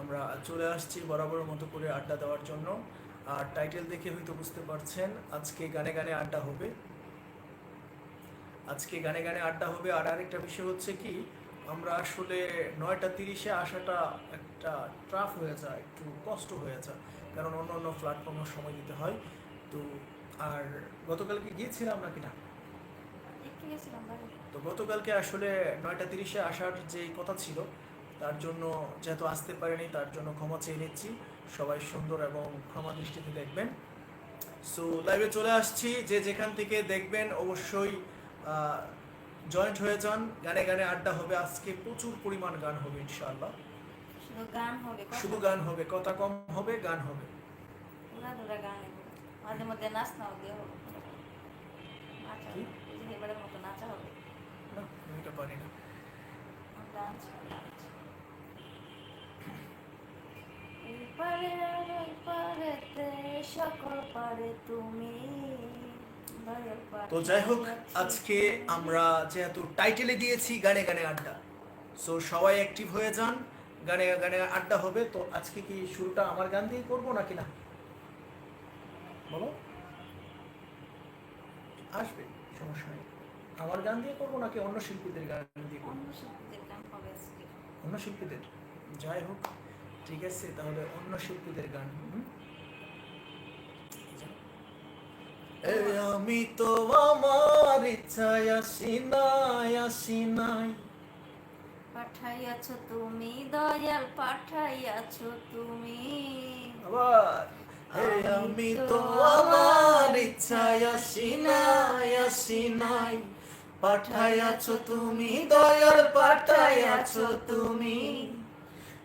আমরা চলে আসছি বরাবরের মতো করে আড্ডা দেওয়ার জন্য। আর টাইটেল দেখে হয়তো বুঝতে পারছেন, আজকে গানে গানে আড্ডা হবে। আজকে গানে গানে আড্ডা হবে। আর আরেকটা বিষয় হচ্ছে কি, আমরা আসলে 9টা 30-এ আসাটা একটা ট্রাফ হয়ে যায়, একটু কষ্ট হয়ে যায়, কারণ অন্য অন্য প্ল্যাটফর্মে সময় দিতে হয়। তো আর গতকালকে গিয়েছিলাম নাকি না? একটু গেছিলাম বাইরে। তো গতকালকে আসলে 9টা 30-এ আসার যে কথা ছিল, তার জন্য যেহেতু আসতে পারিনি, তার জন্য ক্ষমা চেয়ে নিচ্ছি। সবাই সুন্দর এবং ক্ষমা দৃষ্টিতে দেখবেন। সো লাইভে চলে আসছি, যে যেখান থেকে দেখবেন অবশ্যই জয়েন্ট হয়ে যান। গানে গানে আড্ডা হবে, আজকে প্রচুর পরিমাণ গান হবে ইনশাআল্লাহ। শুধু গান হবে, শুধু গান হবে, কথা কম হবে, গান হবে। উড়াধুরা গান হবে, মাঝে মধ্যে নাচনাও দিয়ে হবে, নাচা কি? এই যে এবারের মতো নাচা হবে। না, আমি এটা পারি না। ডান্স এই পারে আর ওই পারেতে সকল পারে তুমি দয়াল পারে। তো যাই হোক, আজকে আমরা যেহেতু টাইটেলে দিয়েছি গানে গানে আড্ডা, সো সবাই অ্যাক্টিভ হয়ে যান। গানে গানে আড্ডা হবে। তো আজকে কি শুরুটা আমার গান দিয়ে করবো নাকি না, বলো? আসবে, সমস্যা নেই। আমার গান দিয়ে করবো নাকি অন্য শিল্পীদের গান দিয়ে করবো? অন্য শিল্পীদের গান হবে আজকে। অন্য শিল্পীদের, যাই হোক, ঠিক আছে, তাহলে অন্য শিল্পীদের গান। আমি তো আমার ইচ্ছায় আসি নাই, আসি নাই। পাঠাইয়াছ তুমি দয়াল, পাঠাইয়াছ তুমি। আবার আমি তো আমার ইচ্ছায় আসি নাই, আসি নাই। পাঠাইয়াছ তুমি দয়াল, পাঠাইয়াছ তুমি।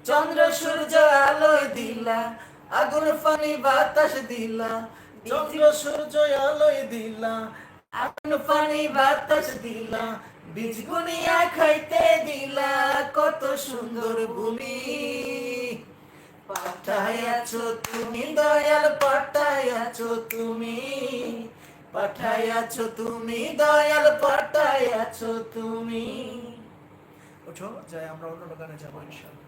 চন্দ্র সূর্য আলোয় দিলা, আগুন পানি বাতাস দিলা। চন্দ্র সূর্য আলোয় দিলা, আগুন পানি বাতাস দিলা। বীজ গুনিয়া খাইতে দিলা, কত সুন্দর ভূমি। পাঠাইয়াছ তুমি দয়াল, পাঠাইয়াছ তুমি। পাঠাইয়াছ তুমি দয়াল, পাঠাইয়াছ তুমি। ওঠো, যাই আমরা অন্য গানে যাবো ইনশাআল্লাহ।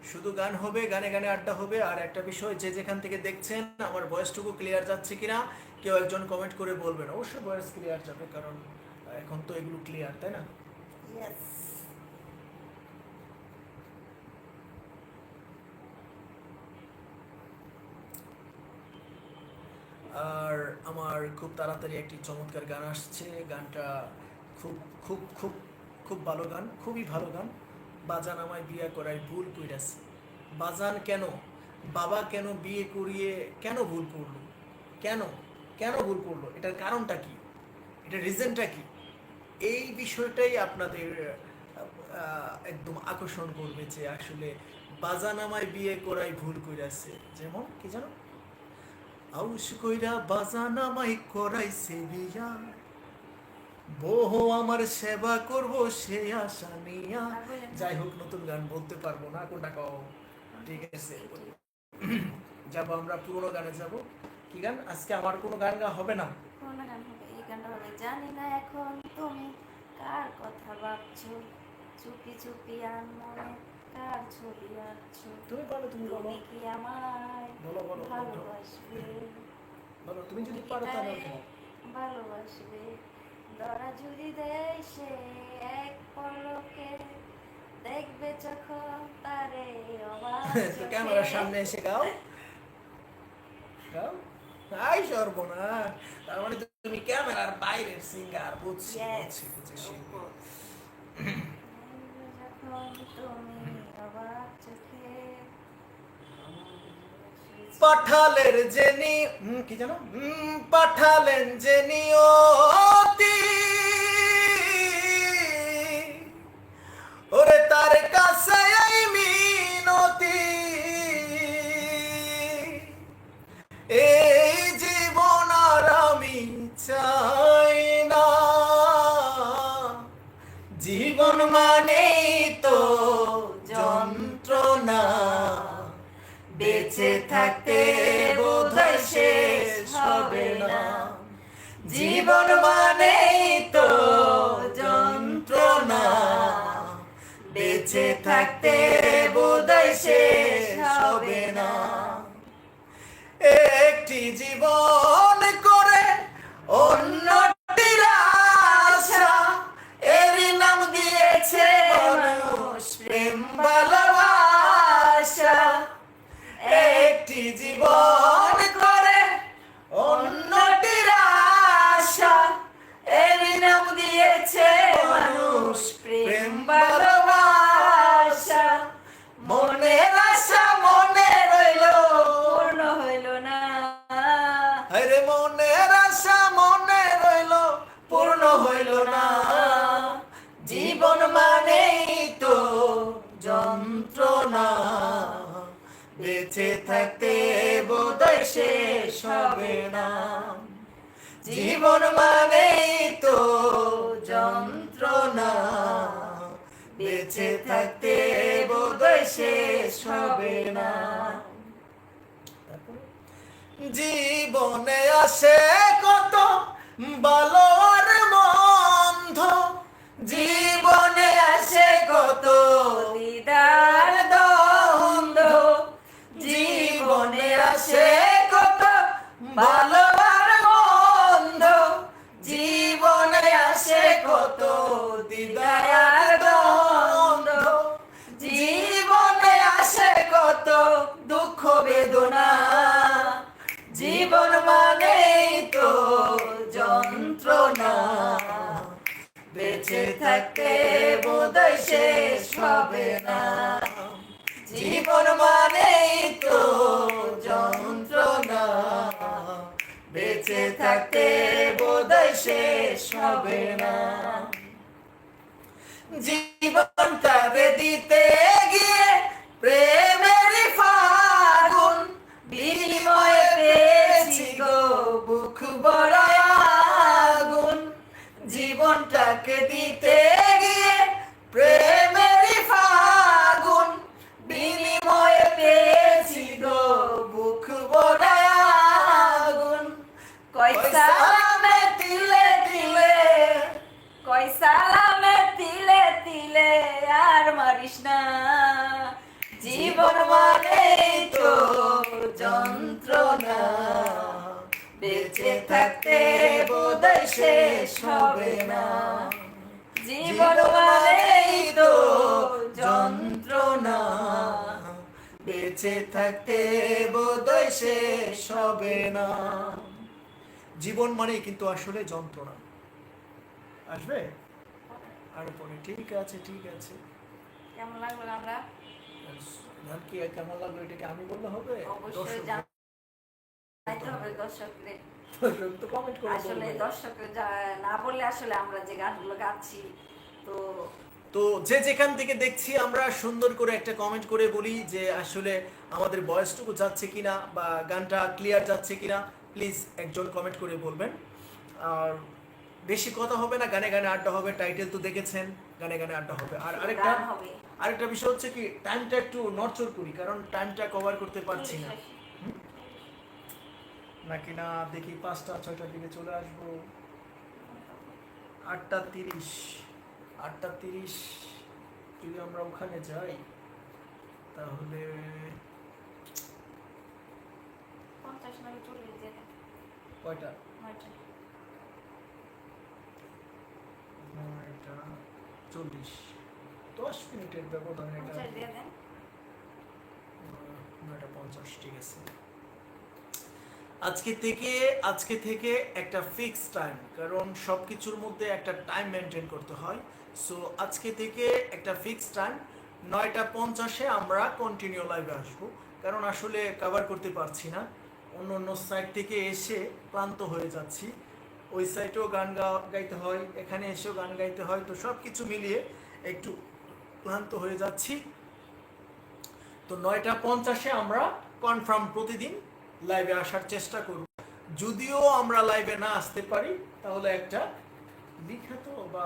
শুধু গান হবে, গানে গানে আড্ডা হবে। আর একটা বিষয়, যে যেখান থেকে দেখছেন আমার ভয়েসটুকু ক্লিয়ার যাচ্ছে কিনা কেউ একজন কমেন্ট করে বলবেন। অবশ্যই ভয়েস ক্লিয়ার যাবে, কারণ এখন তো এগুলো ক্লিয়ার, তাই না? ইয়েস। আর আমার খুব তাড়াতাড়ি একটি চমৎকার গান আসছে। গানটা খুব খুব খুব খুব ভালো গান, খুবই ভালো গান। বাজান আমায় বিয়ে করায় ভুল কইরাছে। বাজান কেন, বাবা কেন বিয়ে করিয়ে কেন ভুল করলো? কেন কেন ভুল করলো? এটার কারণটা কি? এটার রিজনটা কি? এই বিষয়টাই আপনাদের একদম আকর্ষণ করবে, যে আসলে বাজান আমায় বিয়ে করায় ভুল কইরাছে। যেমন কি জানো, আউশ কইরা বাজান আমায় করাইছে বিয়া, বহু আমার সেবা করব সে আশা নিয়া। যাই হোক, নতুন গান বলতে পারবো না, কোনটা কও? ঠিক আছে, যাবো আমরা পুরোনো গানে যাব। কি গান আজকে? আমার কোনো গান গা হবে না। কোন গান হবে? এই গানটা হবে, জানি না এখন তুমি কার কথা ভাবছো, চুপি চুপি আনমনে কার ছবি আঁকছো। তুমি বলো, তুমি বলো, তুমি কি আমায় বলো বলো ভালোবাসবে? বলো, তুমি যদি পারো তাহলে বলো। ভালোবাসবে, ধরা যদি দেয় সে এক পলকে, দেখবে যখন তারে অবাক তো ক্যামেরার চোখে। সামনে এসে গাও, গাও। আই সর্বনাশ, তার মানে তুমি ক্যামেরার বাইরের সিঙ্গার। বুঝছি Yes, বুঝছি বুঝছি, of শিল্পী। course. দেখবে যখন তুমি অবাক চোখে। পাঠালের জেনি কি জানো, পাঠালেন যে নিয়তি, ওরে তার কাছে এই মিনতি। এই জীবন আর আমি চাই না, জীবন মানেই তো যন্ত্রণা। বেঁচে থাকতে বোধহয় শেষ হবে না, জীবন মানেই তো যন্ত্রণা। বেঁচে থাকতে বোধহয় শেষ হবে না। একটি জীবন করে অন্যটির আশা, এরই নাম দিয়েছে মানুষ প্রেম ভালোবাসা। একটি জীবন করে অন্যটির আশা, এরই নাম দিয়েছে মানুষ প্রেম ভালোবাসা। মনের আশা মনে রইল পূর্ণ হইল না, আরে মনের আশা মনে রইল পূর্ণ হইল না। জীবন মানেই তো যন্ত্রণা, বেঁচে থাকতে বোধহয় শেষ হবে না। জীবন মানেই তো যন্ত্রণা, বেঁচে থাকতে বোধহয় শেষ হবে না। জীবনে আসে কত ভালো আর মন্দ, জীবনে আসে কত দিদার দ্বন্দ্ব, জীবনে আসে কত ভালো আর মন্দ, জীবনে আসে কত দ্বিধার দ্বন্দ্ব, জীবনে আসে কত দুঃখ বেদনা। জীবন মানেই তো যন্ত্রণা, বেঁচে থাকতে বোধহয় শেষ হবে না। জীবন মানেই তো যন্ত্রণা, বেঁচে থাকতে বোধহয় শেষ হবে না। জীবনটাকে দিতে গিয়ে প্রেমের ফাগুন, বিনিময়ে পেয়েছি গো বুক বড় আগুন। জীবনটাকে দিতে গিয়ে প্রেমের ফাগুন, বিনিময়ে পেয়েছি গো বুক বড় আগুন। কয় সালামে তিলে তিলে, কয় সালামে তিলে তিলে আর মারিস না। জীবন মানেই তো যন্ত্রণা, বেঁচে থাকতে বোধহয় শেষ হবে না। জীবন মানেই তো যন্ত্রণা, বেঁচে থাকতে বোধহয় শেষ হবে না। জীবন মানেই কিন্তু আসলে যন্ত্রণা। আসবে আর পরে ঠিক আছে ঠিক আছে। কেমন লাগলো আমরা? গান কি কেমন লাগলো এটাকে আমি বললে হবে? অবশ্যই জানাইতে হবে দর্শকদের। দর্শক তো কমেন্ট করে আসলে বলবে। দর্শকরা না বললে আসলে আমরা যে গানগুলো গাচ্ছি তো তো যে যেখান থেকে দেখছি আমরা সুন্দর করে একটা কমেন্ট করে বলি যে আসলে আমাদের ভয়েসটুকু যাচ্ছে কিনা বা গানটা ক্লিয়ার যাচ্ছে কিনা, প্লিজ একজন কমেন্ট করে বলবেন। আর বেশি কথা হবে না, গানে গানে আড্ডা হবে, টাইটেল তো দেখেছেন, গানে গানে আড্ডা হবে। আর গান হবে। আরেকটা বিষয় হচ্ছে কি, টাইমটা একটু নড়চড় করি কারণ টাইমটা কভার করতে পারছি না। নাকি না দেখি 5টা 6টার দিকে চলে আসবো। 8:30 8:30 যদি আমরা ওখানে যাই তাহলে 50 নাকি 40 দিয়ে দেন। কয়টা? 9টা। 9:40 10 মিনিটের ব্যবধানে এটা 50 দিয়ে দেন। 9:50 ঠিক আছে। আজকে থেকে একটা ফিক্স টাইম, কারণ সবকিছুর মধ্যে একটা টাইম মেনটেন করতে হয়। সো আজকে থেকে একটা ফিক্স টাইম 9:50 আমরা কন্টিনিউ লাইভে আসবো, কারণ আসলে কভার করতে পারছি না। অন্য সাইড থেকে এসে ক্লান্ত হয়ে যাচ্ছি, ওই সাইডেও গান গাইতে হয়, এখানে এসেও গান গাইতে হয়, তো সব কিছু মিলিয়ে একটু ক্লান্ত হয়ে যাচ্ছি। তো 9:50 আমরা কনফার্ম প্রতিদিন লাইভে আসার চেষ্টা করব। যদিও আমরা লাইভে না আসতে পারি তাহলে একটা লিখিত বা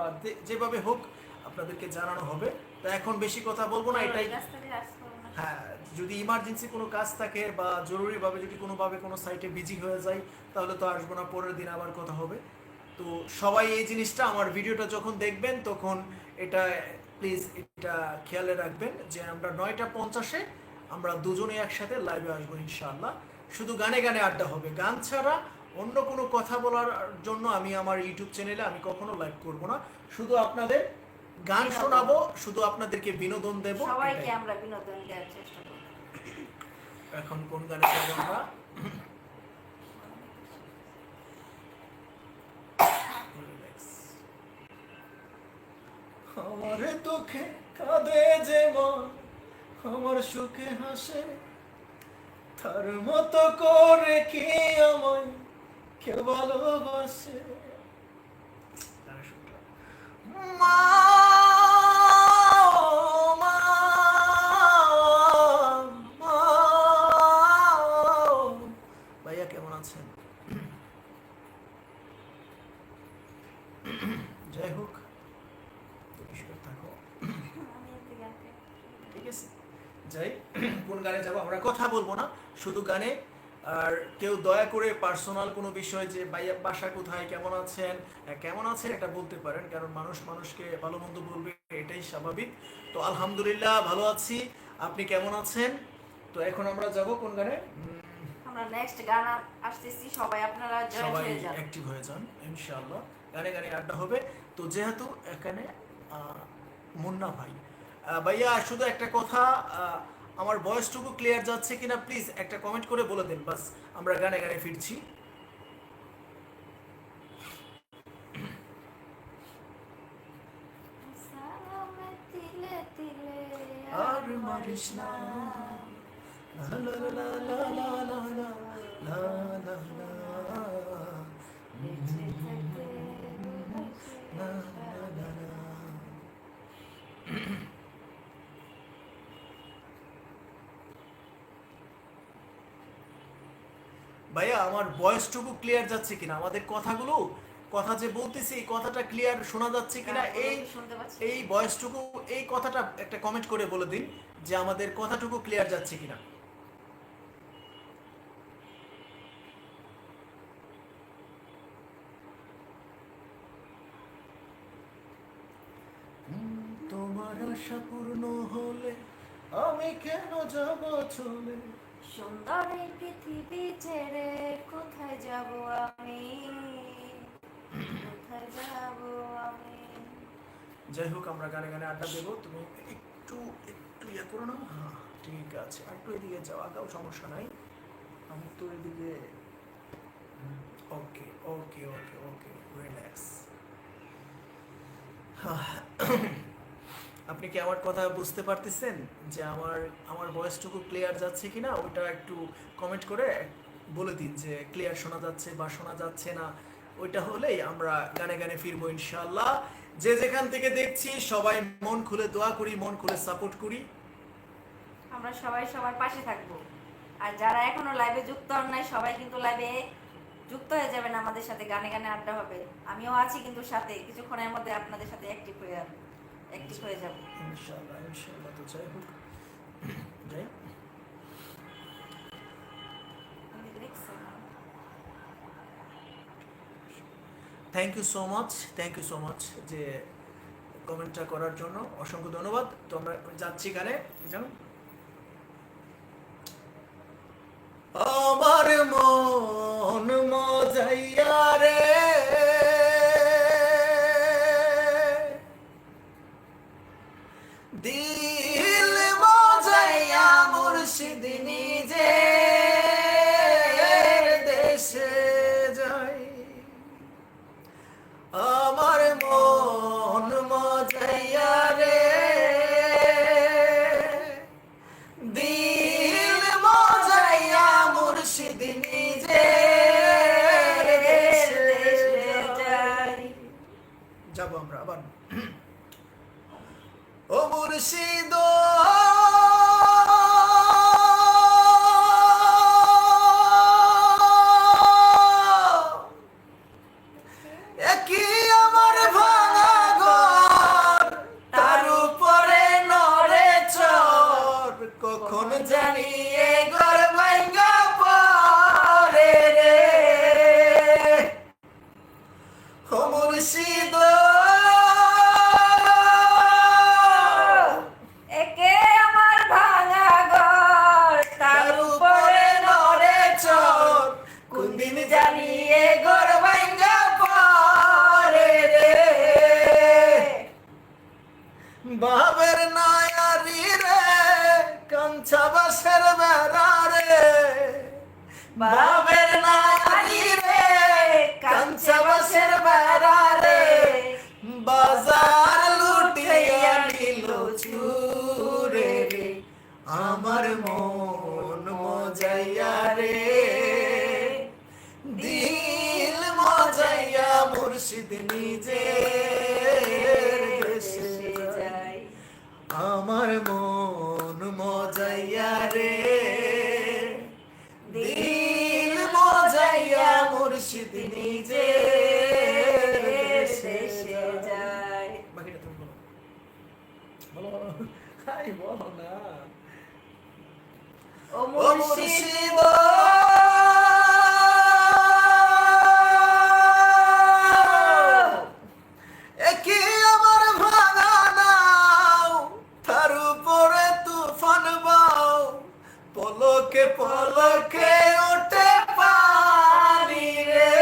যেভাবে হোক আপনাদেরকে জানানো হবে। তো এখন বেশি কথা বলবো না, এটাই। হ্যাঁ, যদি ইমার্জেন্সি কোনো কাজ থাকে বা জরুরিভাবে যদি কোনোভাবে কোনো সাইটে বিজি হয়ে যায় তাহলে তো আসবো না, পরের দিন আবার কথা হবে। তো সবাই এই জিনিসটা, আমার ভিডিওটা যখন দেখবেন তখন এটা প্লিজ এটা খেয়ালে রাখবেন যে আমরা 9:50-এ আমরা দুজনে একসাথে লাইভে আসবো ইনশাআল্লাহ। শুধু গানে গানে আড্ডা হবে, গান ছাড়া অন্য কোনো কথা বলার জন্য আমি আমার ইউটিউব চ্যানেলে আমি কখনো লাইভ করব না। শুধু আপনাদের গান বিনোদন। শোনাবো, শুধু আপনাদেরকে বিনোদন দেব। সবাইকে এটাই। আমরা বিনোদন দেওয়ার চেষ্টা করব। এখন কোন গানে যাবো আমরা? Relax। আমার দুঃখে কাঁদে যে মন, আমার সুখে হাসে, তার মতো করে কি আমায় কেউ ভালোবাসে? মা, মা, মা। ভাইয়া কেমন আছেন? যাই হোক, ঈশ্বর থাকো। আমি একটু গানটা ঠিক আছে, যাই। কোন গানে যাব আমরা কথা বলবো না, শুধু গানে। আর কেউ দয়া করে পার্সোনাল কোনো বিষয় যে ভাইয়া বাসা কোথায়, কেমন আছেন, কেমন আছেন এটা বলতে পারেন, কারণ মানুষ মানুষকে ভালো মন্দ বলবে, এটাই স্বাভাবিক। তো আলহামদুলিল্লাহ ভালো আছি, আপনি কেমন আছেন? তো এখন আমরা যাব কোন গানে? আমরা নেক্সট গান আসতেছি, সবাই আপনারা জয়েন সবাই হয়ে যান। অ্যাক্টিভ হয়ে যান ইনশাআল্লাহ। গানে গানে আড্ডা হবে। তো যেহেতু এখানে মুন্না ভাই, ভাইয়া শুধু একটা কথা, আমার ভয়েসটুকু ক্লিয়ার যাচ্ছে কিনা প্লিজ একটা কমেন্ট করে বলে দিন, বাস আমরা গানে গানে ফিরছি। সালামে তিলে তিলে আর মারিস না, লা লা লা লা লা লা লা লা লা লা। বেঁচে থাকতে লা লা লা লা। ভাইয়া আমার ভয়েসটুকু ক্লিয়ার যাচ্ছে কিনা, আমাদের কথাগুলো, কথা যে বলতেছি এই কথাটা ক্লিয়ার শোনা যাচ্ছে কিনা, এই শুনতে পাচ্ছি। এই ভয়েসটুকু, এই কথাটা একটা কমেন্ট করে বলে দিন যে আমাদের কথাটুকু ক্লিয়ার যাচ্ছে কিনা। তোমার আশা পূর্ণ হলে আমি কেন যাব চলে? সুন্দর এই পৃথিবী ছেড়ে কোথায় যাব আমি, কোথায় যাব আমি। যাই হোক, আমরা গানে গানে আড্ডা দেবো। তুমি একটু একটু ইয়ে করো না। হ্যাঁ ঠিক আছে, আর একটু এদিকে যাও, আগাও, সমস্যা নাই। আমি তো এদিকে। ওকে ওকে ওকে ওকে, রিল্যাক্স। আপনি কি আমার কথা বুঝতে পারতেছেন যে আমার আমার ভয়েসটুকু ক্লিয়ার যাচ্ছে কিনা? ওটা একটু কমেন্ট করে বলে দিন যে ক্লিয়ার শোনা যাচ্ছে বা শোনা যাচ্ছে না। ওইটা হলেই আমরা গানে গানে ফিরবো ইনশাআল্লাহ। যে যেখান থেকে দেখছি সবাই মন খুলে দোয়া করি, মন খুলে সাপোর্ট করি। আমরা সবাই সবার পাশে থাকবো। আর যারা এখনো লাইভে যুক্ত হন নাই, সবাই কিন্তু লাইভে যুক্ত হয়ে যাবেন, আমাদের সাথে গানে গানে আড্ডা হবে। আমিও আছি কিন্তু সাথে, কিছুক্ষণের মধ্যে আপনাদের সাথে অ্যাক্টিভ হয়ে যাব। ইনশাআল্লাহ ইনশাআল্লাহ। তো যাই হোক, যাই। Thank you so much, thank you so much যে কমেন্টটা করার জন্য অসংখ্য ধন্যবাদ। তো আমরা যাচ্ছি গানে, জানো আমার মন মজাইয়া রে, দিল মজাইয়া মুর্শিদ নিজে দেশে যাই। আমার মন মজাইয়া রে, দিল মজাইয়া মুর্শিদ নিজে যাই। যাবো আমরা আবার। ও মুর্শিদ একই আমার ভাঙা ঘর, তার উপরে নড়ে চর, কখন জানি এ ঘর ভাঙা পড়ে রে। ও মুর্শিদ বাবের নায়ারি রে কাঞ্চা বাসের বেড়া রে, বাবের নায়ারি রে কাঞ্চা বাসের বেড়া রে, বাজার লুটিয়া নিল চুরে রে, আমার মন মজাইয়া রে, দিল মজাইয়া মুর্শিদ নিজে দেশে যায়, আমার মন মজাইয়া রে, দিল মজাইয়া মুর্শিদ নিজে দেশে যায়। বাকিটা তুমি বলো, বলো বলো, হাই বলো না। ও মুর্শিদ একে আমার ভাঙা নাও, তার উপরে তুফান বাও, পলকে পলকে ওঠে পানি রে,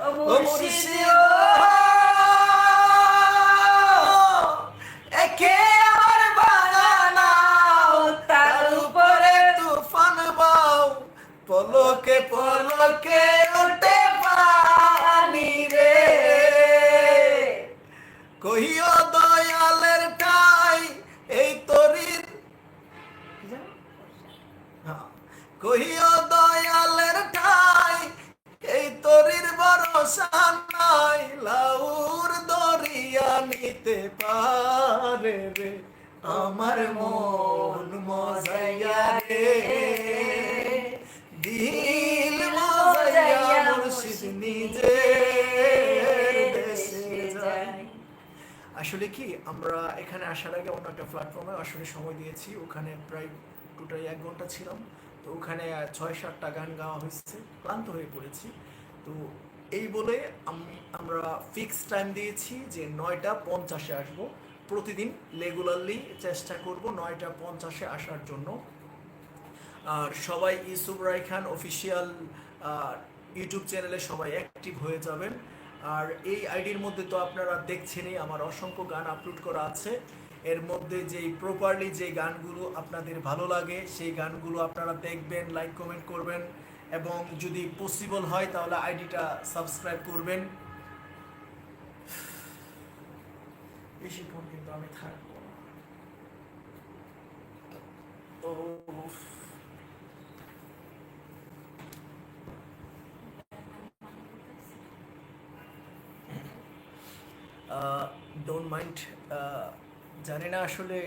ও ও মুর্শিদ একে আমার ভাঙা নাও, তার উপরে তুফান বাও, পলকে পলকে ওঠে পানি রে, কহিও দয়ালের ঠাই এই তরির, কহিও দয়ালের ঠাই এই তরির ভরসা নাই, লাউর দরিয়া নিতে পারে রে, আমার মন মজাইয়া রে, দিল মজাইয়া মুর্শিদ নিজে দেশে যায়। আসলে কি আমরা এখানে আসার আগে অন্য একটা প্ল্যাটফর্মে আসলে সময় দিয়েছি, ওখানে প্রায় টোটাল 1 ঘন্টা ছিলাম, তো ওখানে 6-7টা গান গাওয়া হয়েছে, ক্লান্ত হয়ে পড়েছি। তো এই বলে আমরা ফিক্স টাইম দিয়েছি যে 9:50-এ আসবো, প্রতিদিন রেগুলারলি চেষ্টা করব 9:50-এ আসার জন্য। আর সবাই ইউসুফ রায় খান অফিসিয়াল ইউটিউব চ্যানেলে সবাই অ্যাক্টিভ হয়ে যাবেন। আর এই আইডির মধ্যে তো আপনারা দেখছেনই আমার অসংখ্য গান আপলোড করা আছে, এর মধ্যে যেই প্রপারলি যে গানগুলো আপনাদের ভালো লাগে সেই গানগুলো আপনারা দেখবেন, লাইক কমেন্ট করবেন, এবং যদি পসিবল হয় তাহলে আইডিটা সাবস্ক্রাইব করবেন। বেশিক্ষণ কিন্তু আমি থাকবো না। ডোন্ট মাইন্ড, জানি না আসলে,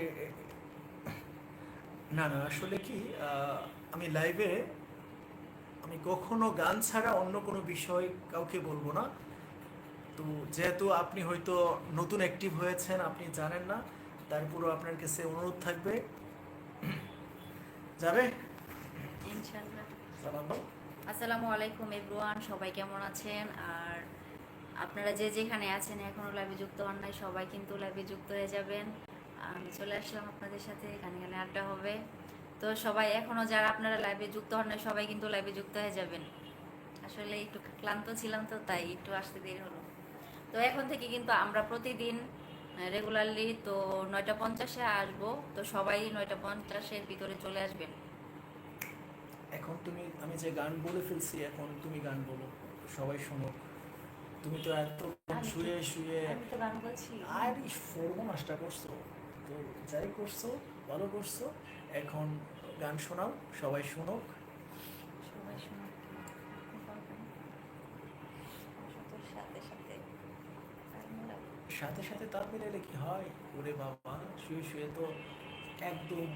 না না আসলে কি আমি লাইভে আমি কখনো গান ছাড়া অন্য কোনো বিষয় কাউকে বলবো না। তো যেহেতু আপনি হয়তো নতুন অ্যাক্টিভ হয়েছেন, আপনি জানেন না, তারপরও আপনার কাছে অনুরোধ থাকবে, যাবে ইনশাআল্লাহ। সালাম দাও। আসসালামু আলাইকুম এভরিওয়ান, সবাই কেমন আছেন? আর আপনারা যে যেখানে আছেন এখনো লাইভে যুক্ত হন নাই, সবাই কিন্তু লাইভে যুক্ত হয়ে যাবেন। আমি চলে আসলাম আপনাদের সাথে, গানে গানে আড্ডা হবে। তো সবাই এখনো যারা আপনারা লাইভে যুক্ত হন নাই সবাই কিন্তু লাইভে যুক্ত হয়ে যাবেন। আসলে একটু ক্লান্ত ছিলাম তো তাই একটু আসতে দেরি হলো। তো এখন থেকে কিন্তু আমরা প্রতিদিন রেগুলারলি তো 9:50-এ আসবো, তো সবাই 9:50-এর ভিতরে চলে আসবেন। এখন তুমি, আমি যে গান বলে ফেলছি এখন তুমি গান বলো, সবাই শোনো। তুমি তো এত শুয়ে শুয়ে আমি তো গান বলছি। আর সর্বনাশটা করছো, তো যাই করছো ভালো করছো, এখন গান শোনাও, সবাই শোনো। সবাই শোনো। সাথে সাথে সাথে সাথে তাল মিলালে কি হয়? ওরে বাবা, শুয়ে শুয়ে তো একদম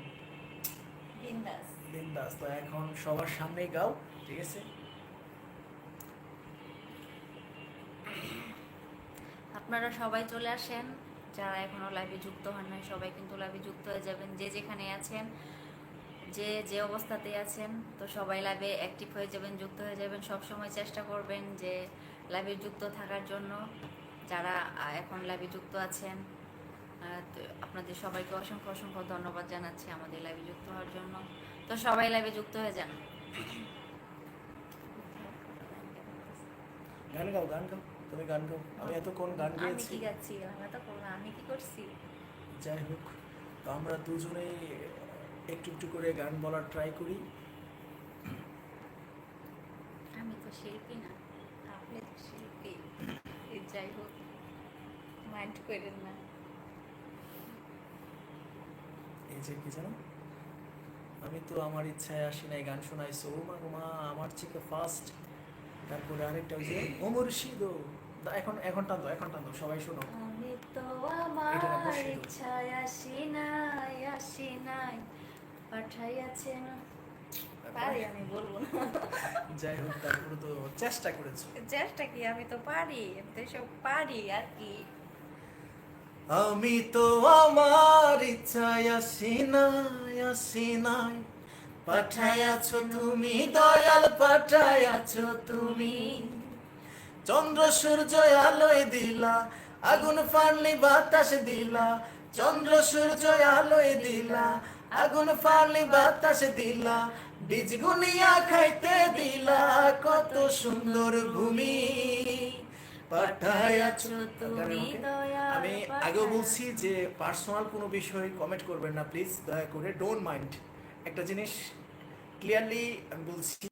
বিন্দাস। বিন্দাস। তো এখন সবার সামনেই গাও, ঠিক আছে? আপনারা সবাই চলে আসেন, যারা এখনো লাইভে যুক্ত হন নাই সবাই কিন্তু লাইভে যুক্ত হয়ে যাবেন, যে যেখানে আছেন, যে যে অবস্থাতে আছেন, তো সবাই লাইভে অ্যাক্টিভ হয়ে যাবেন, যুক্ত হয়ে যাবেন। সব সময় চেষ্টা করবেন যে লাইভে যুক্ত থাকার জন্য। যারা এখন লাইভে যুক্ত আছেন তো আপনাদের সবাইকে অসংখ্য অসংখ্য ধন্যবাদ জানাচ্ছি আমাদের লাইভে যুক্ত হওয়ার জন্য। তো সবাই লাইভে যুক্ত হয়ে যান। গান গাও, গান গাও, তুমি গান গাও, আমি এতক্ষণ গান আমি গেয়েছি। কি গাচ্ছি? আমরা তো করলাম, আমি কি করছি? যাই হোক, তো আমরা দুজনেই একটু একটু করে গান বলার ট্রাই করি। আমি তো শিল্পী না, আপনি তো শিল্পী। যাই হোক, মাইন্ড করেন না। এই যে কি জানো, আমি তো আমার ইচ্ছায় আসি নাই, গান শোনাইছো ও মা গো মা, আমার থেকে ফার্স্ট। তারপরে আরেকটা ওই যে ও মুর্শিদ, এখন এখন টান দাও, এখন টান দাও, সবাই শোনো। আমি তো এটা না, আমার মুর্শিদ। ইচ্ছায় আসি নাই, পাঠাইয়াছেন। পারি, আমি বলবো না। যাই হোক, তারপরে তো চেষ্টা করেছো। চেষ্টা কি, আমি তো পারি, আমি তো সব পারি আর কি। আমি তো আমার ইচ্ছায় আসি নাই, পাঠাইয়াছো তুমি দয়াল, পাঠাইয়াছো তুমি। চন্দ্র সূর্য আলোয় দিলা, আগুন ফানলি বাতাস দিলা। চন্দ্র সূর্য আলোয় দিলা, আগুন ফানলি বাতাস দিলা। বীজ গুনিয়া খাইতে দিলা, কত সুন্দর ভূমি পাঠাইয়াছো তুমি দয়াল। আমি আগেও বলছি যে পার্সোনাল কোনো বিষয়ে কমেন্ট করবেন না প্লিজ, দয়া করে, ডোন্ট মাইন্ড। একটা জিনিস ক্লিয়ারলি আমি বলছি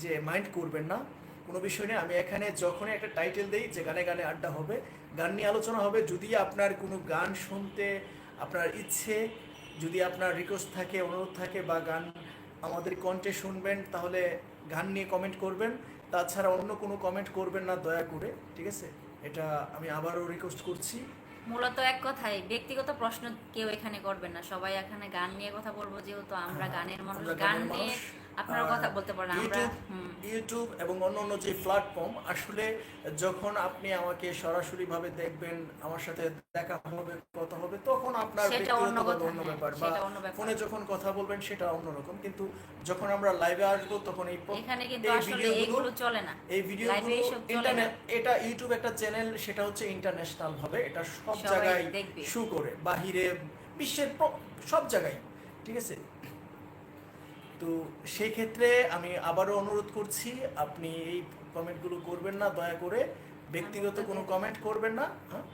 যে মাইন্ড করবেন না কোনো বিষয় নিয়ে। আমি এখানে যখনই একটা টাইটেল দিই যে গানে গানে আড্ডা হবে, গান নিয়ে আলোচনা হবে, যদি আপনার কোনো গান শুনতে আপনার ইচ্ছে, যদি আপনার রিকোয়েস্ট থাকে, অনুরোধ থাকে, বা গান আমাদের কণ্ঠে শুনবেন, তাহলে গান নিয়ে কমেন্ট করবেন। তাছাড়া অন্য কোনো কমেন্ট করবেন না দয়া করে, ঠিক আছে? এটা আমি আবারও রিকোয়েস্ট করছি। মূলত এক কথাই, ব্যক্তিগত প্রশ্ন কেউ এখানে করবেন না, সবাই এখানে গান নিয়ে কথা বলবো, যেহেতু আমরা গানের মানুষ, আমরা গান গানের নিয়ে মানুষ। আপনারা কথা বলতে পারেন। আমরা ইউটিউব এবং অন্যান্য যে প্ল্যাটফর্ম, আসলে যখন আপনি আমাকে সরাসরিভাবে দেখবেন, আমার সাথে দেখা হবে, কথা হবে, তখন আপনার সেটা অন্য ব্যক্তিগত কথা, অন্য হ্যাঁ, ব্যাপার, বা সেটা অন্য ব্যাপার। ফোনে যখন কথা বলবেন সেটা অন্যরকম। কিন্তু যখন আমরা লাইভে আসবো তখন এখানে কিন্তু এই আসলে ভিডিওগুলো, এইগুলো চলে না, এই লাইভে ভিডিওগুলো এইসব চলে না। এটা ইউটিউব একটা চ্যানেল, সেটা হচ্ছে ইন্টারন্যাশনাল ভাবে, এটা সব সবাই জায়গায় দেখবে। শু করে, বাহিরে, বিশ্বের সব জায়গায়, ঠিক আছে? তো সেই ক্ষেত্রে আমি আবারও অনুরোধ করছি, আপনি এই কমেন্টগুলো করবেন না দয়া করে, ব্যক্তিগত কোনো কমেন্ট করবেন না। হ্যাঁ,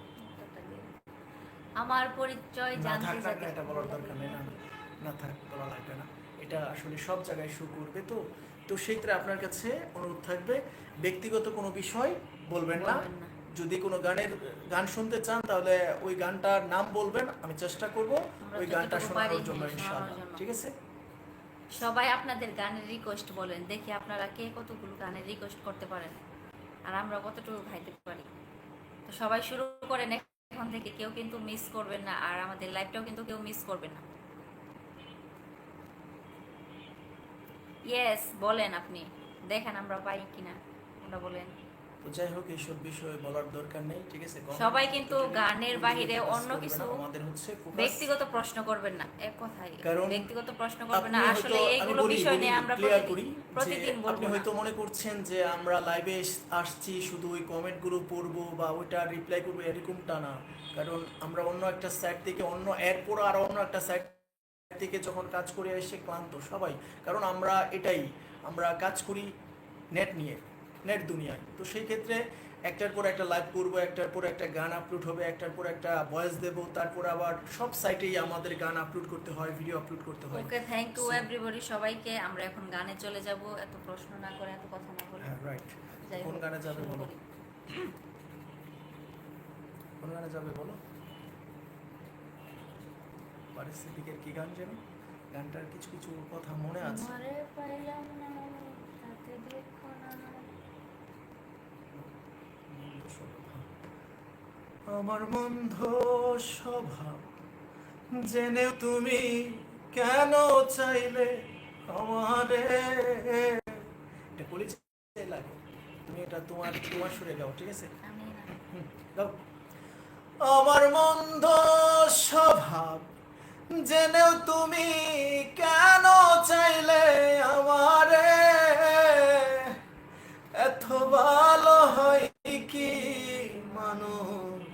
আমার পরিচয় না জানতে থাক, চাইতে এটা বলার দরকার নেই, না না থাক, বলা লাগবে না। এটা আসলে সব জায়গায় শো করবে। তো তো সেই ক্ষেত্রে আপনার কাছে অনুরোধ থাকবে, ব্যক্তিগত কোনো বিষয় বলবেন না। বলবেন না। যদি কোনো গান শুনতে চান, তাহলে ওই গানটার নাম বলবেন, আমি চেষ্টা করব আমরা ওই গানটা যতটুকু শোনানোর পারি, জন্য, হ্যাঁ, ইনশাআল্লাহ, শোনানোর জন্য। ঠিক আছে? সবাই আপনাদের গানের রিকোয়েস্ট বলেন, দেখি আপনারা কে কতগুলো গানের রিকোয়েস্ট করতে পারেন, আর আমরা কতটুকু গাইতে পারি। তো সবাই শুরু করেন এখন থেকে, কেউ কিন্তু মিস করবেন না, আর আমাদের লাইভটাও কিন্তু কেউ মিস করবেন না। ইয়েস, বলেন আপনি, দেখেন আমরা পাই কিনা, আমরা বলেন। তো যাই হোক, এইসব বিষয়ে বলার দরকার নেই, ঠিক আছে? সবাই কিন্তু গানের বাহিরে focus অন্য করবে কিছু না, আমাদের হচ্ছে focus। ব্যক্তিগত প্রশ্ন করবেন না, এক কথাই, কারণ ব্যক্তিগত প্রশ্ন করবেন না। আপনি আসলে হয়তো, এইগুলো বিষয় নিয়ে আমরা ক্লিয়ার করি প্রতিদিন যে বলবো আপনি না। হয়তো মনে করছেন যে আমরা লাইভে আসছি শুধু ওই কমেন্টগুলো পড়বো বা ওইটা রিপ্লাই করবো, এরকমটা না। কারণ আমরা অন্য একটা সাইড থেকে, এরপর আর অন্য একটা সাইড থেকে যখন কাজ করে এসে ক্লান্ত সবাই, কারণ আমরা কাজ করি নেট নিয়ে, নেট দুনিয়ায়। তো সেই ক্ষেত্রে একটার পর একটা লাইভ করবো, একটার পর একটা গান আপলোড হবে, একটার পর একটা ভয়েস দেবো, তারপর আবার সব সাইটেই আমাদের গান আপলোড করতে হয়, ভিডিও আপলোড করতে হয়। ওকে, থ্যাংক ইউ এভরিবডি, সবাইকে। আমরা এখন গানে চলে যাব, এত প্রশ্ন না করে, এত কথা না বলে। হ্যাঁ, রাইট। যাই কোন হোক, গানে যাবে শুরু বলো? করি। কোন গানে যাবে বলো? পারিস্থিতিকের কি গান যেন, গানটার কিছু কিছু কথা মনে আছে। তোমারে পাইলাম না, তাতে দুঃখ না। আমার মন্ধ স্বভাব জেনেও তুমি কেন চাইলে আমারে, এটা কলিজা লাগে, তুমি এটা তোমার সুরে গাও, ঠিক আছে? আমি না। গাও। আমার মন্দ স্বভাব জেনেও তুমি কেন চাইলে আমারে, এত ভালো হয় কি মানুষ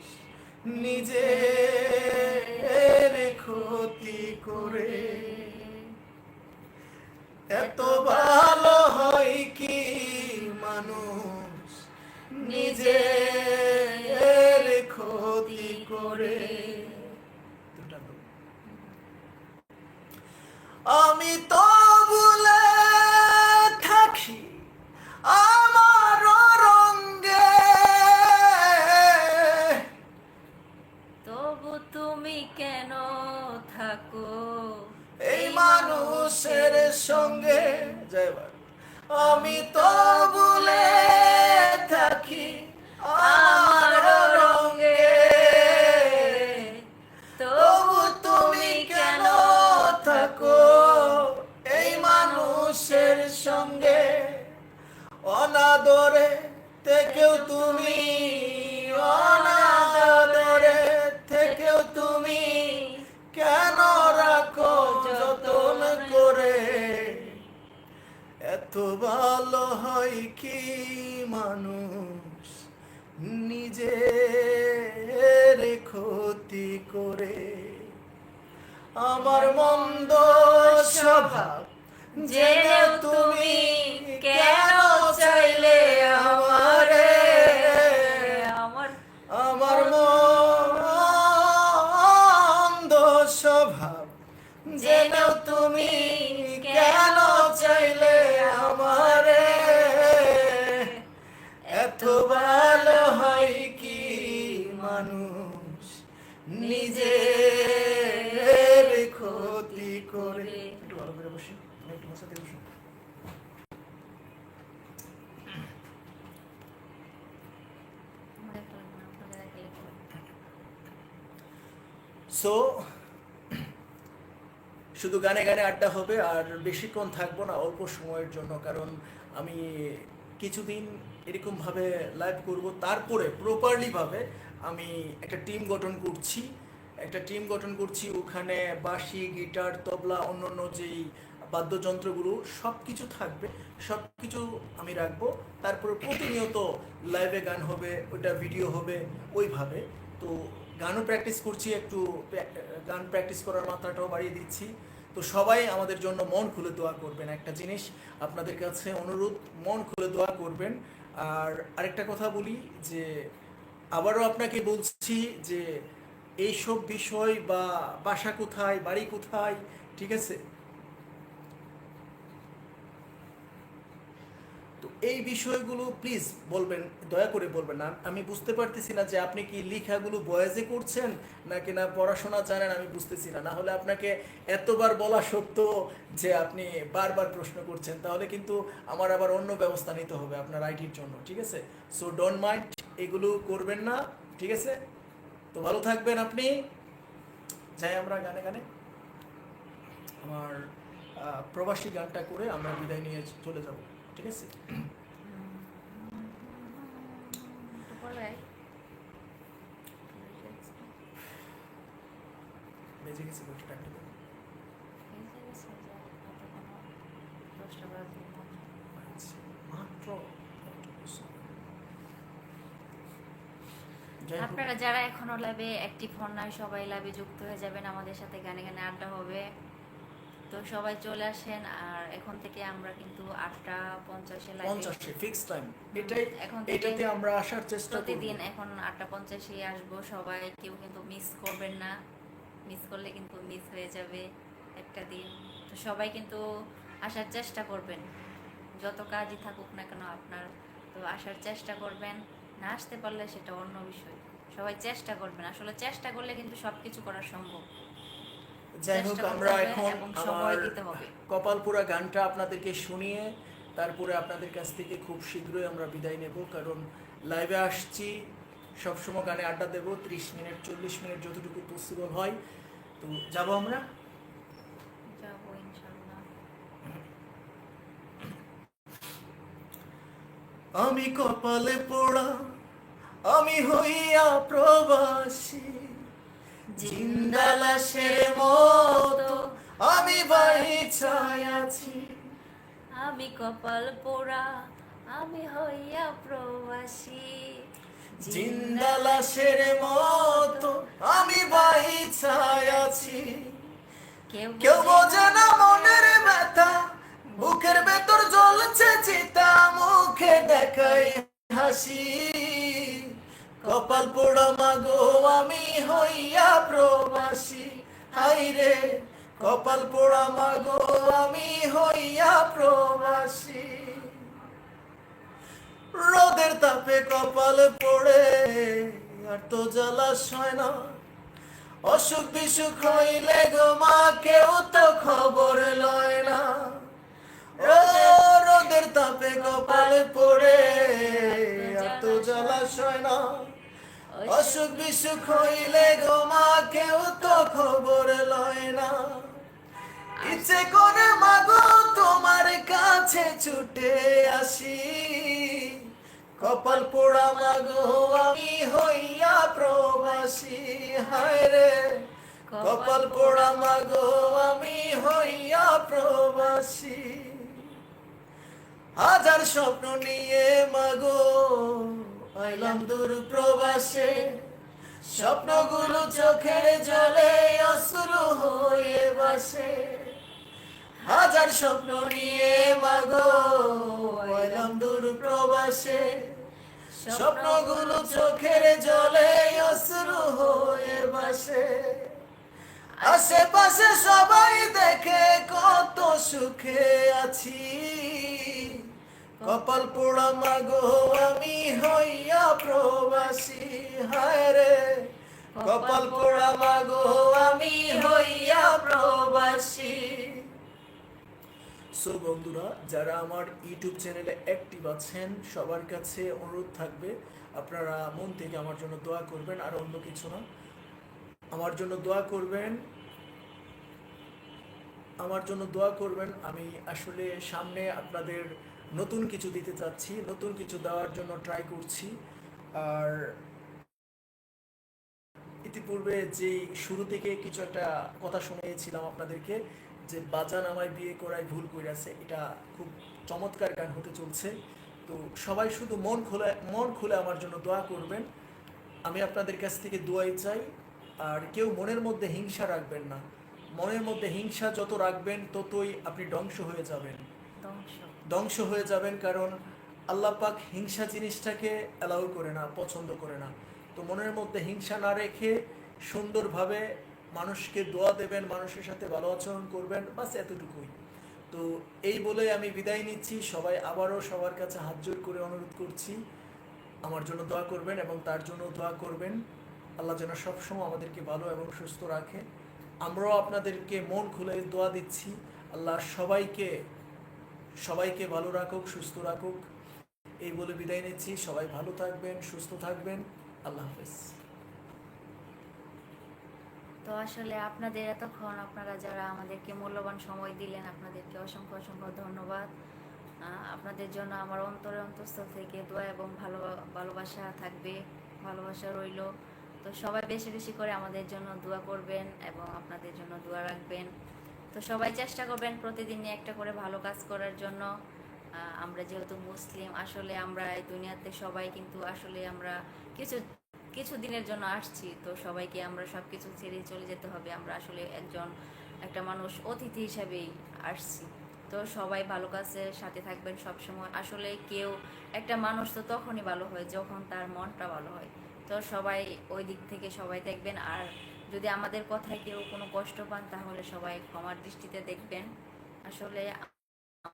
নিজের ক্ষতি করে, এত ভালো হয় কি মানুষ নিজের দুটা তো। আমি তো ভুলে থাকি আমার রঙে, তবু তুমি কেন থাকো এই মানুষের সঙ্গে। জয়বার। আমি তো ভুলে থাকি আমার রঙে, তবু তুমি কেন থাকো এই মানুষের সঙ্গে। অনাদরে থেকেও তুমি, অনাদরে থেকেও তুমি কেন রাখো যতন করে। এত ভালো হয় কি মানুষ নিজের ক্ষতি করে। আমার মন্দ স্বভাব জেনেও তুমি কেন চাইলে আমারে। আমার আমার মন্দ স্বভাব জেনেও তুমি কেন চাইলে আমারে। এত ভালো হয় কি মানুষ নিজের ক্ষতি করে। একটু ভালো করে বসি, একটু বসাতে বসি। সো শুধু গানে গানে আড্ডা হবে, আর বেশিক্ষণ থাকবো না, অল্প সময়ের জন্য। কারণ আমি কিছুদিন এরকমভাবে লাইভ করব, তারপরে প্রপারলি ভাবে আমি একটা টিম গঠন করছি। ওখানে বাঁশি, গিটার, তবলা, অন্যান্য যেই বাদ্যযন্ত্রগুলো সব কিছু থাকবে, সব কিছু আমি রাখবো। তারপরে প্রতিনিয়ত লাইভে গান হবে, ওইটা ভিডিও হবে ওইভাবে। তো গানও প্র্যাকটিস করছি, একটু গান প্র্যাকটিস করার মাত্রাটাও বাড়িয়ে দিচ্ছি। তো সবাই আমাদের জন্য মন খুলে দোয়া করবেন। একটা জিনিস আপনাদের কাছে অনুরোধ, মন খুলে দোয়া করবেন। আর আরেকটা কথা বলি যে আবারও আপনাকে বলছি যে এইসব বিষয় বা বাসা কোথায়, বাড়ি কোথায়, ঠিক আছে, তো এই বিষয়গুলো প্লিজ বলবেন, দয়া করে বলবেন না। আমি বুঝতে পারতেছি না যে আপনি কি লেখাগুলো বয়েজে করছেন নাকি না পড়াশোনা জানেন, আমি বুঝতেছি না। না হলে আপনাকে এতবার বলা সত্ত্বেও যে আপনি বারবার প্রশ্ন করছেন, তাহলে কিন্তু আমার আবার অন্য ব্যবস্থা নিতে হবে আপনার আইডির জন্য, ঠিক আছে? সো ডোন্ট মাইন্ড, এগুলো করবেন না, ঠিক আছে? তো ভালো থাকবেন আপনি। যাই আমরা গানে গানে আমার প্রবাসী গানটা করে আমরা বিদায় নিয়ে চলে যাব, ঠিক আছে? বেজে গেছে কত টাইম দেবো? মাত্র আপনারা যারা এখনো লাইভে অ্যাক্টিভ হন না, সবাই লাইভে যুক্ত হয়ে যাবেন, আমাদের সাথে গানে গানে আড্ডা হবে। তো সবাই চলে আসেন। আর এখন থেকে আমরা কিন্তু 8:50 লাইভে 50 ফিক্স টাইম, এটাই এখন এটাতে আমরা আসার চেষ্টা করব। প্রতিদিন এখন 8:50 আসবো। সবাই কেউ কিন্তু মিস করবেন না, মিস করলে কিন্তু মিস হয়ে যাবে একটা দিন। তো সবাই কিন্তু আসার চেষ্টা করবেন, যত কাজই থাকুক না কেন আপনার, তো আসার চেষ্টা করবেন। না আসতে পারলে সেটা অন্য বিষয়, সবাই চেষ্টা করবেন। আসলে চেষ্টা করলে কিন্তু সবকিছু করা সম্ভব। যাই হোক, আমরা এখন সময় দিতে হবে। কপালপুরা গানটা আপনাদেরকে শুনিয়ে তারপরে আপনাদের কাছ থেকে খুব শীঘ্রই আমরা বিদায় নেব। কারণ লাইভে আসছি, সবসময় গানে আড্ডা দেব, 30 মিনিট 40 মিনিট যতটুকু পসিবল হয়। তো যাব আমরা, যাবো ইনশাআল্লাহ। আমি কপালে পোড়া, আমি হইয়া প্রবাসী, জিন্দা লাশের মতো আমি বাইচায় আছি। আমি কপাল পোড়া, আমি হইয়া প্রবাসী, জিন্দা লাশের মতো আমি বাইচায় আছি। কেউ বোঝে না মনের ব্যথা, বুকের ভেতর জ্বলছে চিতা, মুখে দেখাই হাসি। কপাল পোড়া মাগো আমি হইয়া প্রবাসী, হাইরে কপাল পোড়া মাগো আমি হইয়া প্রবাসী। রোদের তাপে কপাল পড়ে আর তো জ্বালাশয় না, অসুখ বিসুখ হইলে গো মা কেউ তো খবর লয় না। ও রোদের তাপে কপাল পড়ে আর তো জ্বালাশয় না, অসুখ বিসুখ হইলে গো মা কেউ তো খবর লয় না। ইচ্ছে করে মাগো তোমার কাছে ছুটে আসি, কপাল পোড়া মাগো আমি হইয়া প্রবাসী, হায় রে কপাল পোড়া মাগো আমি হইয়া প্রবাসী। হাজার স্বপ্ন নিয়ে মাগো আইলাম দূর প্রবাসে, স্বপ্নগুলো চোখের জলে অশ্রু হয়ে বাসে। হাজার স্বপ্ন নিয়ে মাগো আইলাম দূর প্রবাসে, স্বপ্নগুলো চোখের জলে অশ্রু হয়ে বাসে। আশেপাশে সবাই দেখে কত সুখে আছি, কপাল পোড়া মাগো আমি হইয়া প্রবাসী, হায় রে কপাল পোড়া মাগো আমি হইয়া প্রবাসী। সো বন্ধুরা, যারা আমার ইউটিউব চ্যানেলে অ্যাক্টিভ আছেন সবার কাছে অনুরোধ থাকবে আপনারা মন থেকে আমার জন্য দোয়া করবেন, আর অন্য কিছু না, আমার জন্য দোয়া করবেন, আমার জন্য দোয়া করবেন। আমি আসলে সামনে আপনাদের নতুন কিছু দিতে চাচ্ছি, নতুন কিছু দেওয়ার জন্য ট্রাই করছি। আর ইতিপূর্বে যে শুরু থেকে কিছু একটা কথা শুনিয়েছিলাম আপনাদেরকে, যে বাজান আমায় বিয়ে করায় ভুল কইরাছে, এটা খুব চমৎকার গান হতে চলছে। তো সবাই শুধু মন খুলে আমার জন্য দোয়া করবেন, আমি আপনাদের কাছ থেকে দোয়াই চাই। আর কেউ মনের মধ্যে হিংসা রাখবেন না, মনের মধ্যে হিংসা যত রাখবেন ততই আপনি ধ্বংস হয়ে যাবেন, ধ্বংস হয়ে যাবেন। কারণ আল্লাহ পাক হিংসা জিনিসটাকে অ্যালাউ করে না, পছন্দ করে না। তো মনের মধ্যে হিংসা না রেখে সুন্দরভাবে মানুষকে দোয়া দেবেন, মানুষের সাথে ভালো আচরণ করবেন, বাস এতটুকুই। তো এই বলে আমি বিদায় নিচ্ছি। সবাই আবারও সবার কাছে হাত জোর করে অনুরোধ করছি আমার জন্য দোয়া করবেন এবং তার জন্য দোয়া করবেন। আল্লাহ যেন সবসময় আমাদেরকে ভালো এবং সুস্থ রাখে। আমরাও আপনাদেরকে মন খুলে দোয়া দিচ্ছি, আল্লাহ সবাইকে ভালো রাখুক, সুস্থ রাখুক। এই বলে বিদায় নিচ্ছি। সবাই ভালো থাকবেন, সুস্থ থাকবেন। আল্লাহ হাফেজ। তো আসলে আপনাদের এতক্ষণ আপনারা যারা আমাদেরকে মূল্যবান সময় দিলেন, আপনাদেরকে অসংখ্য অসংখ্য ধন্যবাদ। আপনাদের জন্য আমার অন্তঃস্থল থেকে দোয়া এবং ভালোবাসা থাকবে, ভালোবাসা রইল। তো সবাই বেশি বেশি করে আমাদের জন্য দোয়া করবেন এবং আপনাদের জন্য দোয়া রাখবেন। তো সবাই চেষ্টা করবেন প্রতিদিনই একটা করে ভালো কাজ করার জন্য। আমরা যেহেতু মুসলিম, আসলে আমরা এই দুনিয়াতে সবাই কিন্তু আসলে আমরা কিছু দিনের জন্য আসছি, তো সবাইকে আমরা সব কিছু ছেড়ে চলে যেতে হবে। আমরা আসলে একটা মানুষ অতিথি হিসাবেই আসছি। তো সবাই ভালো কাজের সাথে থাকবেন সব সময়। আসলে একটা মানুষ তো তখনই ভালো হয় যখন তার মনটা ভালো হয়। তো সবাই ওই দিক থেকে সবাই দেখবেন। আর যদি আমাদের কথায় কেউ কোনো কষ্ট পান তাহলে সবাই ক্ষমার দৃষ্টিতে দেখবেন। আসলে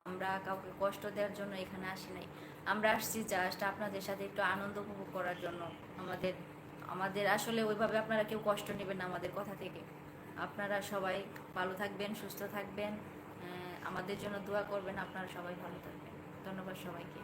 আমরা কাউকে কষ্ট দেওয়ার জন্য এখানে আসি নাই, আমরা আসছি জাস্ট আপনাদের সাথে একটু আনন্দ উপভোগ করার জন্য। আমাদের আসলে ওইভাবে আপনারা কেউ কষ্ট নেবেন না আমাদের কথা থেকে। আপনারা সবাই ভালো থাকবেন, সুস্থ থাকবেন, আমাদের জন্য দোয়া করবেন। আপনারা সবাই ভালো থাকবেন। ধন্যবাদ সবাইকে।